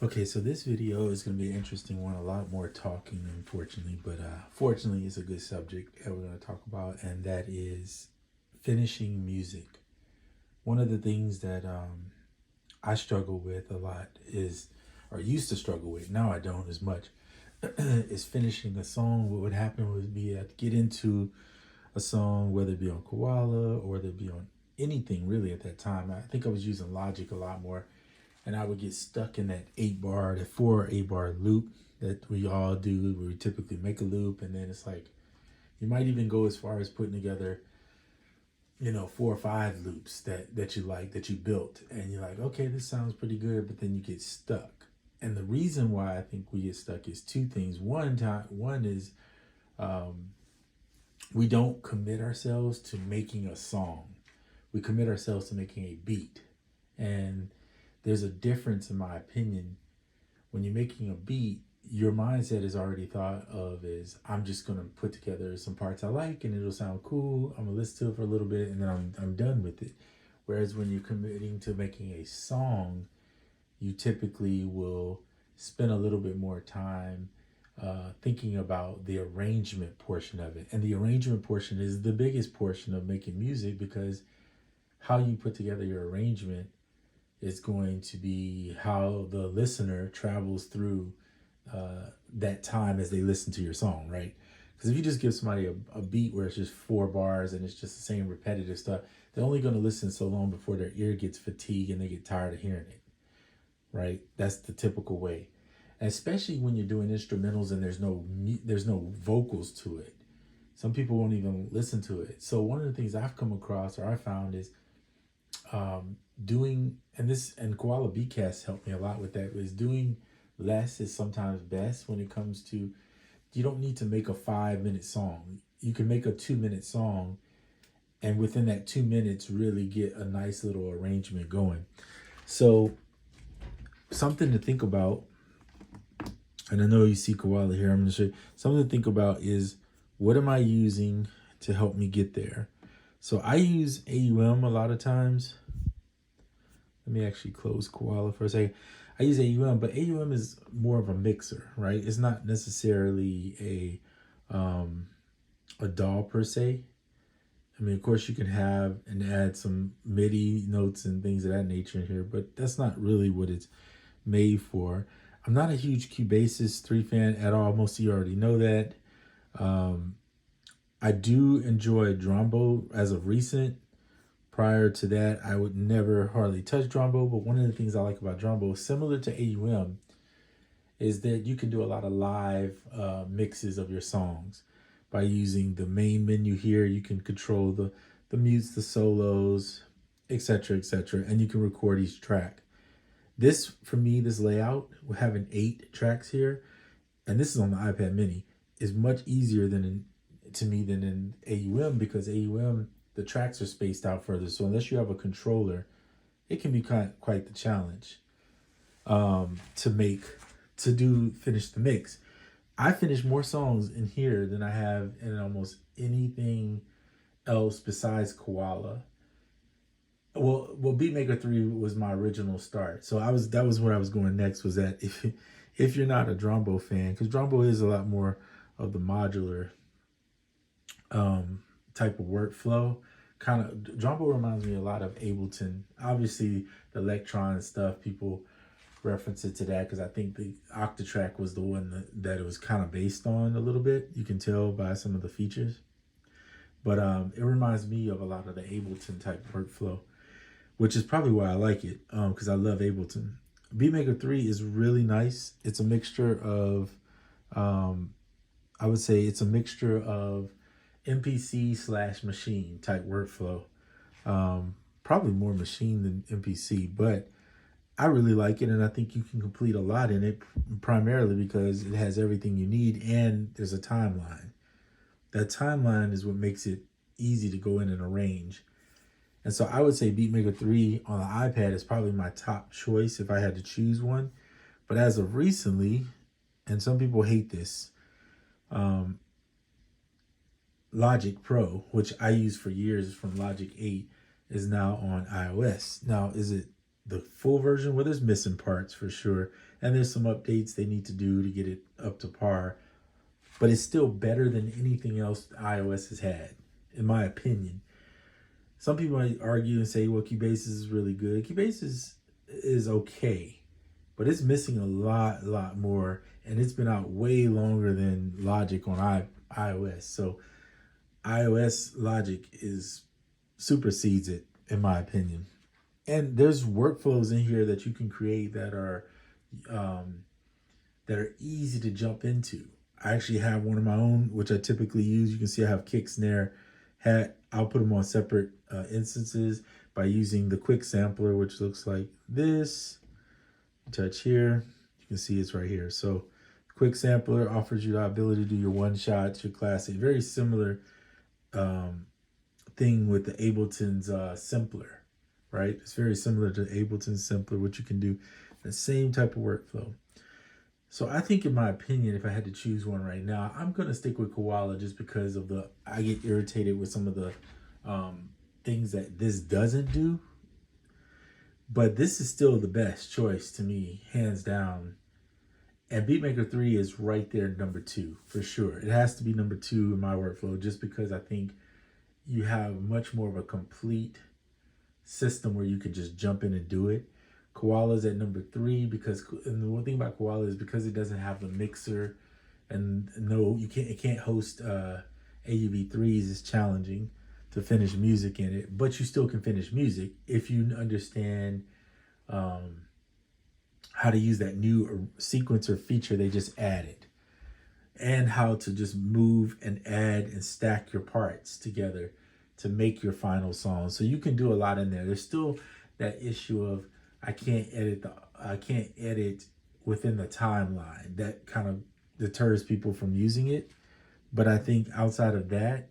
Okay, so this video is going to be an interesting one. A lot more talking, unfortunately, but fortunately, it's a good subject that we're going to talk about, and that is finishing music. One of the things that I struggle with a lot is, or used to struggle with, now I don't as much, is finishing a song. What would happen would be I'd get into a song, whether it be on Koala or whether it be on anything really at that time. I think I was using Logic a lot more, and I would get stuck in that 8 bar, that 4 8 bar loop that we all do, where we typically make a loop, and then it's like you might even go as far as putting together, 4 or 5 loops that you like, that you built, and you're like, okay, this sounds pretty good, but then you get stuck. And the reason why I think we get stuck is two things. One is um, we don't commit ourselves to making a song. We commit ourselves to making a beat, and there's a difference, in my opinion. When you're making a beat, your mindset is already thought of as, I'm just gonna put together some parts I like and it'll sound cool. I'm gonna listen to it for a little bit and then I'm done with it. Whereas when you're committing to making a song, you typically will spend a little bit more time thinking about the arrangement portion of it. And the arrangement portion is the biggest portion of making music, because how you put together your arrangement is going to be how the listener travels through that time as they listen to your song, right? Because if you just give somebody a beat where it's just 4 bars and it's just the same repetitive stuff, they're only going to listen so long before their ear gets fatigued and they get tired of hearing it, right? That's the typical way, and especially when you're doing instrumentals and there's no vocals to it. Some people won't even listen to it. So one of the things I've come across, or I found, is doing, and Koala Bcast helped me a lot with that, is doing less is sometimes best when it comes to, you don't need to make a 5 minute song. You can make a 2 minute song, and within that 2 minutes really get a nice little arrangement going. So something to think about, and I know you see Koala here, I'm going to show you something to think about, is what am I using to help me get there? So I use AUM a lot of times. Let me actually close Koala for a second. I use AUM, but AUM is more of a mixer, right? It's not necessarily a DAW per se. I mean, of course, you can have and add some MIDI notes and things of that nature in here, but that's not really what it's made for. I'm not a huge Cubasis 3 fan at all. Most of you already know that. I do enjoy Drumbo as of recent. Prior to that, I would never hardly touch Drumbo, but one of the things I like about Drumbo, similar to AUM, is that you can do a lot of live mixes of your songs. By using the main menu here, you can control the mutes, the solos, etc., and you can record each track. This, for me, this layout, having 8 tracks here, and this is on the iPad mini, is much easier to me than in AUM, because AUM, the tracks are spaced out further. So unless you have a controller, it can be quite the challenge finish the mix. I finish more songs in here than I have in almost anything else besides Koala. Well, Beatmaker 3 was my original start. So that was where I was going next, was that if you're not a Drumbo fan, because Drumbo is a lot more of the modular type of workflow. Kind of, Drumbo reminds me a lot of Ableton. Obviously, the Electron stuff, people reference it to that, because I think the Octatrack was the one that it was kind of based on a little bit. You can tell by some of the features. But it reminds me of a lot of the Ableton type workflow, which is probably why I like it, because I love Ableton. Beatmaker 3 is really nice. It's a mixture of, I would say it's a mixture of MPC/machine type workflow. Probably more machine than MPC, but I really like it, and I think you can complete a lot in it, primarily because it has everything you need, and there's a timeline. That timeline is what makes it easy to go in and arrange. And so I would say Beatmaker 3 on the iPad is probably my top choice if I had to choose one. But as of recently, and some people hate this, Logic Pro, which I used for years from Logic 8, is now on iOS. Now, is it the full version where there's missing parts for sure, and there's some updates they need to do to get it up to par. But it's still better than anything else iOS has had, in my opinion. Some people might argue and say, well, Cubase is really good. Cubase is okay, but it's missing a lot more, and it's been out way longer than Logic on iOS. So iOS Logic is supersedes it, in my opinion. And there's workflows in here that you can create um, that are easy to jump into. I actually have one of my own, which I typically use. You can see I have kick, snare, hat. I'll put them on separate instances by using the quick sampler, which looks like this. Touch here. You can see it's right here. So quick sampler offers you the ability to do your one shots, your classic. Very similar thing with the Ableton's Simpler, right? It's very similar to Ableton's Simpler, which you can do the same type of workflow. So I think, in my opinion, if I had to choose one right now, I'm going to stick with Koala just because of I get irritated with some of the things that this doesn't do. But this is still the best choice to me, hands down. And Beatmaker 3 is right there, number 2, for sure. It has to be number 2 in my workflow just because I think you have much more of a complete system where you could just jump in and do it. Koala's at number 3 and the one thing about Koala is because it doesn't have the mixer, and no, it can't host AUV3s. It's challenging to finish music in it, but you still can finish music if you understand how to use that new sequencer feature they just added, and how to just move and add and stack your parts together to make your final song. So you can do a lot in there. There's still that issue of I can't edit within the timeline. That kind of deters people from using it. But I think outside of that,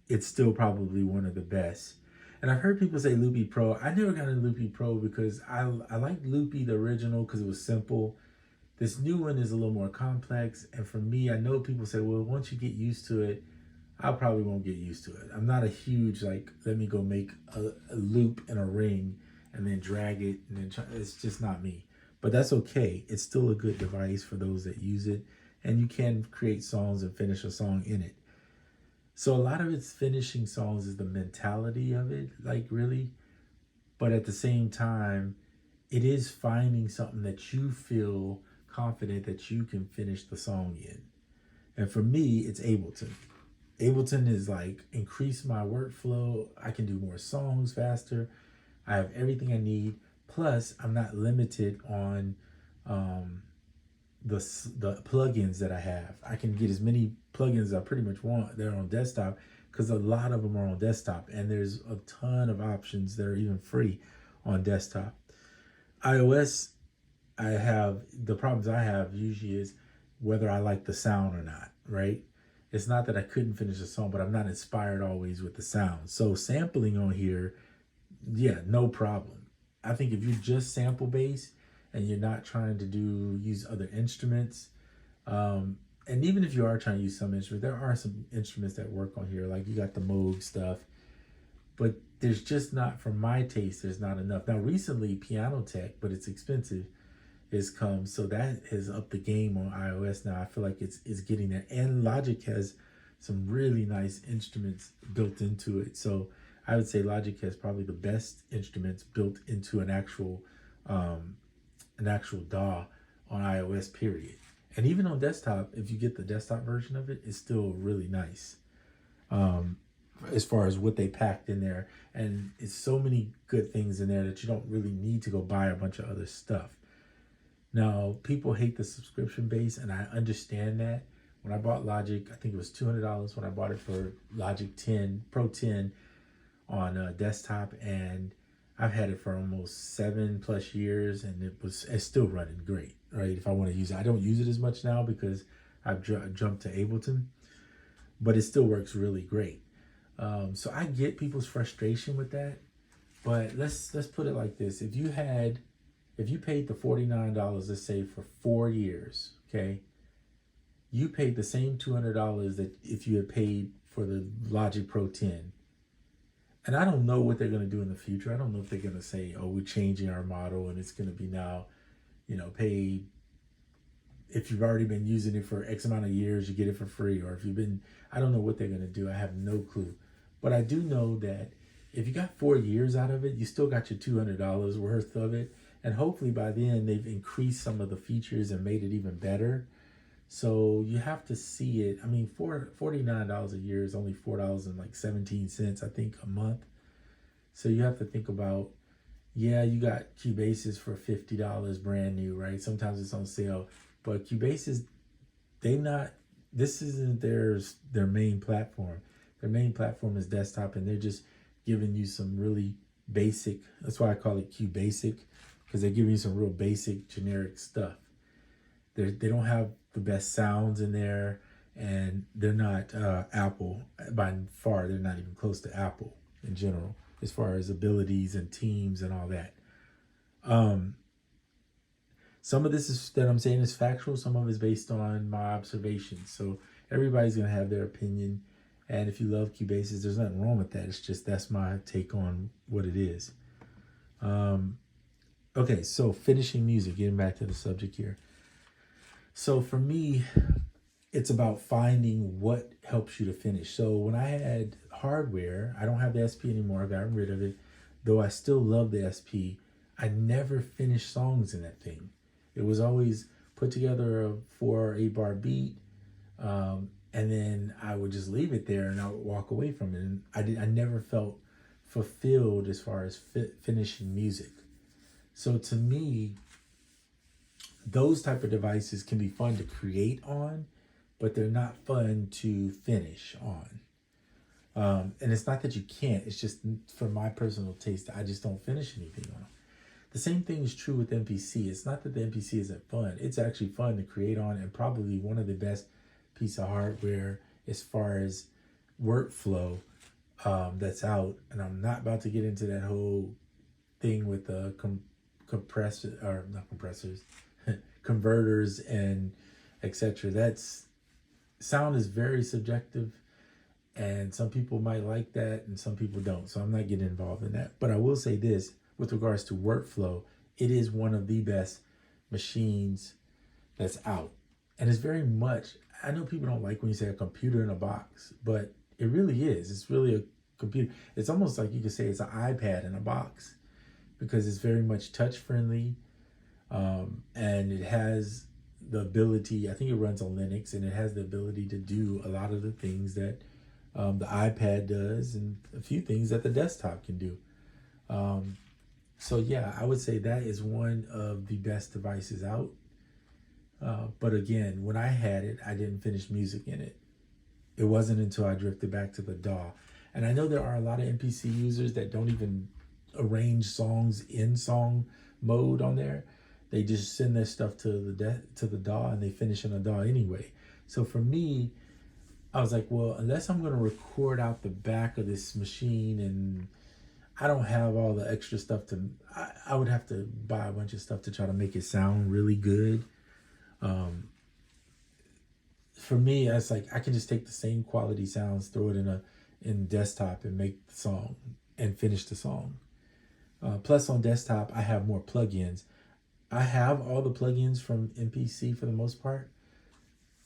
it's still probably one of the best. And I've heard people say Loopy Pro. I never got a Loopy Pro because I liked Loopy, the original, because it was simple. This new one is a little more complex. And for me, I know people say, well, once you get used to it, I probably won't get used to it. I'm not a huge, let me go make a loop in a ring and then drag it, and then it's just not me. But that's okay. It's still a good device for those that use it, and you can create songs and finish a song in it. So a lot of it's finishing songs is the mentality of it, really. But at the same time, it is finding something that you feel confident that you can finish the song in. And for me, it's Ableton. Ableton is increase my workflow. I can do more songs faster. I have everything I need. Plus, I'm not limited on the plugins that I have. I can get as many plugins as I pretty much want. They're on desktop because a lot of them are on desktop, and there's a ton of options that are even free on desktop. iOS, the problems I have usually is whether I like the sound or not, right? It's not that I couldn't finish a song, but I'm not inspired always with the sound. So sampling on here, yeah, no problem. I think if you're just sample based and you're not trying to use other instruments, and even if you are trying to use some instruments, there are some instruments that work on here. Like you got the Moog stuff, but there's just not, for my taste, there's not enough. Now recently Piano Tech, but it's expensive, has come, so that has upped the game on iOS now. I feel like it's getting there, and Logic has some really nice instruments built into it. So I would say Logic has probably the best instruments built into an actual DAW on iOS, period. And even on desktop, if you get the desktop version of it, it's still really nice as far as what they packed in there. And it's so many good things in there that you don't really need to go buy a bunch of other stuff. Now, people hate the subscription base, and I understand that. When I bought Logic, I think it was $200 when I bought it for Logic 10, Pro 10 on desktop, and I've had it for almost 7+ years, and it's still running great, right? If I want to use it, I don't use it as much now because I've jumped to Ableton, but it still works really great. So I get people's frustration with that, but let's put it like this: if you paid the $49, let's say, for 4 years, okay, you paid the same $200 that if you had paid for the Logic Pro 10. And I don't know what they're going to do in the future. I don't know if they're going to say, oh, we're changing our model and it's going to be now, pay, if you've already been using it for X amount of years, you get it for free. Or if you've been, I don't know what they're going to do. I have no clue. But I do know that if you got 4 years out of it, you still got your $200 worth of it. And hopefully by then they've increased some of the features and made it even better. So you have to see it. I mean, $49 a year is only $4.17, I think, a month. So you have to think about, yeah, you got Cubasis for $50 brand new, right? Sometimes it's on sale, but Cubasis, this isn't their main platform. Their main platform is desktop, and they're just giving you some really basic, that's why I call it Cubasic, because they're giving you some real basic generic stuff. They don't have the best sounds in there, and they're not Apple by far. They're not even close to Apple in general as far as abilities and teams and all that. Some of this is that I'm saying is factual. Some of it is based on my observations. So everybody's gonna have their opinion. And if you love Cubasis, there's nothing wrong with that. It's just that's my take on what it is. Okay, so finishing music, getting back to the subject here. So for me, it's about finding what helps you to finish. So when I had hardware, I don't have the SP anymore. I got rid of it. Though I still love the SP, I never finished songs in that thing. It was always put together a 4 or 8 bar beat, and then I would just leave it there and I would walk away from it. And I never felt fulfilled as far as finishing music. So to me, those type of devices can be fun to create on, but they're not fun to finish on. And it's not that you can't, it's just for my personal taste, I just don't finish anything on. The same thing is true with MPC. It's not that the MPC isn't fun. It's actually fun to create on, and probably one of the best piece of hardware as far as workflow that's out. And I'm not about to get into that whole thing with the compressor, or not compressors, converters and etc. That's sound is very subjective, and some people might like that and some people don't. So I'm not getting involved in that. But I will say this with regards to workflow, it is one of the best machines that's out. And it's very much, I know people don't like when you say a computer in a box, but it really is. It's really a computer. It's almost like you could say it's an iPad in a box, because it's very much touch friendly. And it has the ability, I think it runs on Linux, and it has the ability to do a lot of the things that the iPad does, and a few things that the desktop can do. So yeah, I would say that is one of the best devices out. But again, when I had it, I didn't finish music in it. It wasn't until I drifted back to the DAW. And I know there are a lot of MPC users that don't even arrange songs in song mode on there. They just send their stuff to the DAW, and they finish in a DAW anyway. So for me, I was like, well, unless I'm going to record out the back of this machine, and I don't have all the extra stuff I would have to buy a bunch of stuff to try to make it sound really good. For me, it's like I can just take the same quality sounds, throw it in desktop, and make the song and finish the song. Plus on desktop, I have more plugins. I have all the plugins from MPC for the most part,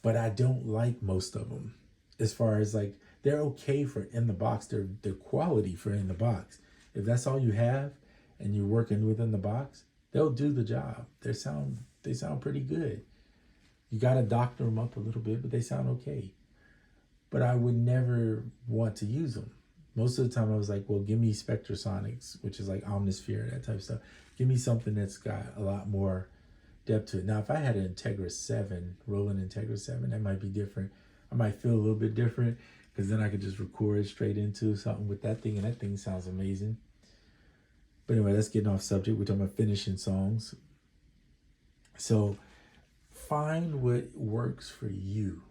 but I don't like most of them. As far as like, they're okay for in the box. They're quality for in the box. If that's all you have and you're working within the box, they'll do the job. They sound pretty good. You got to doctor them up a little bit, but they sound okay. But I would never want to use them. Most of the time I was like, well, give me Spectrasonics, which is like Omnisphere, that type of stuff. Give me something that's got a lot more depth to it. Now, if I had an Integra 7, Roland Integra 7, that might be different. I might feel a little bit different, because then I could just record straight into something with that thing, and that thing sounds amazing. But anyway, that's getting off subject. We're talking about finishing songs. So find what works for you.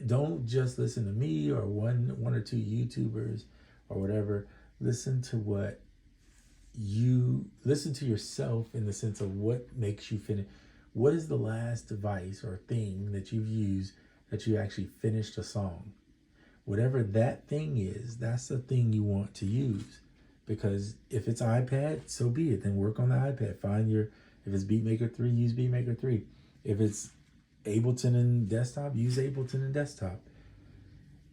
Don't just listen to me or one or two YouTubers or whatever. Listen to yourself, in the sense of what makes you finish. What is the last device or thing that you've used that you actually finished a song? whatever that thing is, that's the thing you want to use. Because if it's iPad, so be it. Then work on the iPad. If it's BeatMaker 3, use BeatMaker 3. If it's Ableton and desktop, use Ableton and desktop.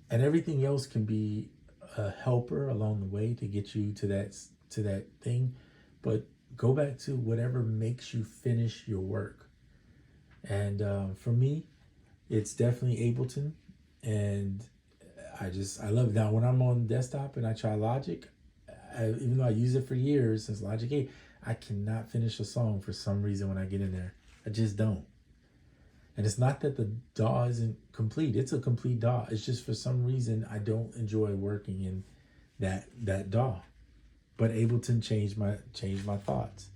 And everything else can be a helper along the way to get you to that thing. But go back to whatever makes you finish your work. And for me, it's definitely Ableton. And I love it. Now, when I'm on desktop and I try Logic, even though I use it for years since Logic 8, I cannot finish a song for some reason when I get in there. I just don't. And it's not that the DAW isn't complete. It's a complete DAW. It's just for some reason I don't enjoy working in that DAW. But Ableton changed my thoughts.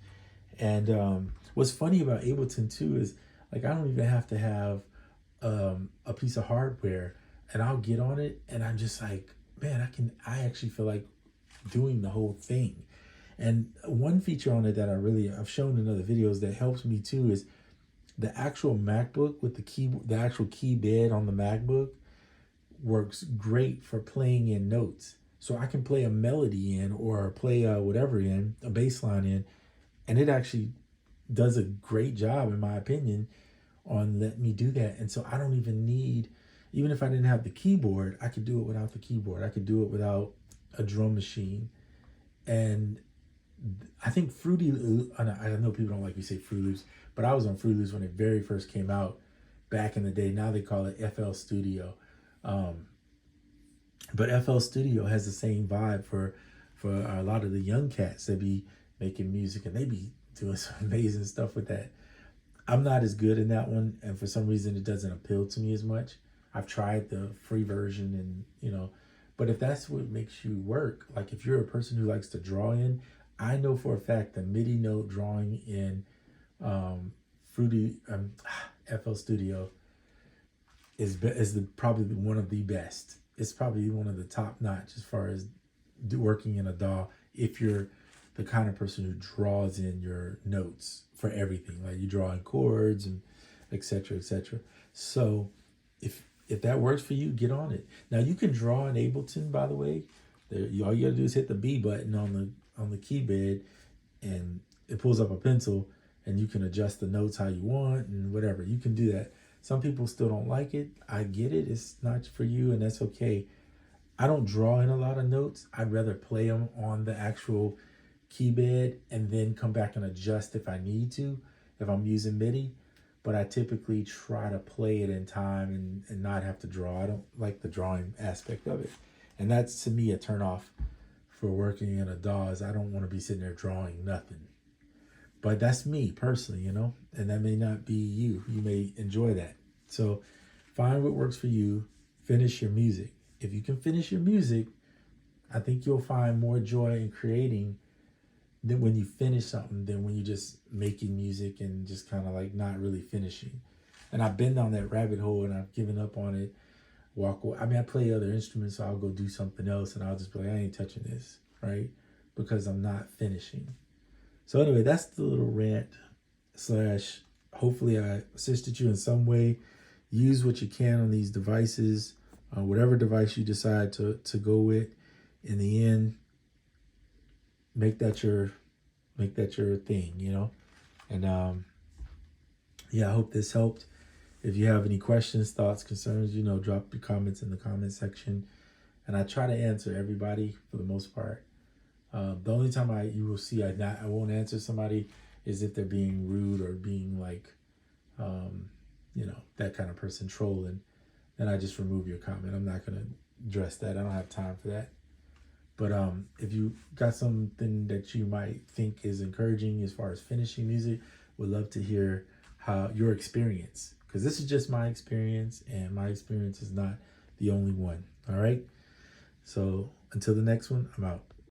And what's funny about Ableton too is, like, I don't even have to have a piece of hardware, and I'll get on it and I'm just like, man, I actually feel like doing the whole thing. And one feature on it that I've shown in other videos that helps me too is the actual MacBook with the actual key bed on the MacBook works great for playing in notes. So I can play a melody in, or play whatever in, a bass line in, and it actually does a great job, in my opinion, on letting me do that. And so I don't even need, even if I didn't have the keyboard, I could do it without the keyboard. I could do it without a drum machine. And I think Fruity Loops, I know people don't like me say Fruity Loops, but I was on Fruity Loops when it very first came out back in the day. Now they call it FL Studio. But FL Studio has the same vibe for a lot of the young cats that be making music, and they be doing some amazing stuff with that. I'm not as good in that one, and for some reason it doesn't appeal to me as much. I've tried the free version, and but if that's what makes you work, like if you're a person who likes to draw in, I know for a fact the MIDI note drawing in FL Studio is probably one of the best. It's probably one of the top notch as far as working in a DAW, if you're the kind of person who draws in your notes for everything, like you draw in chords and etc. etc. So if that works for you, get on it. Now you can draw in Ableton, by the way. All you gotta do is hit the B button on the key bed, and it pulls up a pencil, and you can adjust the notes how you want and whatever. You can do that. Some people still don't like it. I get it. It's not for you, and that's okay. I don't draw in a lot of notes. I'd rather play them on the actual key bed and then come back and adjust if I need to, if I'm using MIDI. But I typically try to play it in time and not have to draw. I don't like the drawing aspect of it. And that's, to me, a turnoff for working in a DAW. Is I don't want to be sitting there drawing nothing. But that's me personally, and that may not be you. You may enjoy that. So find what works for you. Finish your music. If you can finish your music, I think you'll find more joy in creating than when you finish something than when you're just making music and just kind of like not really finishing. And I've been down that rabbit hole and I've given up on it. Walk away. I mean, I play other instruments, so I'll go do something else and I'll just be like, I ain't touching this, right? Because I'm not finishing. So anyway, that's the little rant / hopefully I assisted you in some way. Use what you can on these devices, whatever device you decide to go with. In the end, make that your thing, And I hope this helped. If you have any questions, thoughts, concerns, drop your comments in the comment section, and I try to answer everybody for the most part. The only time you will see I won't answer somebody is if they're being rude or being like, that kind of person, trolling. Then I just remove your comment. I'm not gonna address that. I don't have time for that. But if you got something that you might think is encouraging as far as finishing music, would love to hear how your experience, because this is just my experience, and my experience is not the only one. All right. So until the next one, I'm out.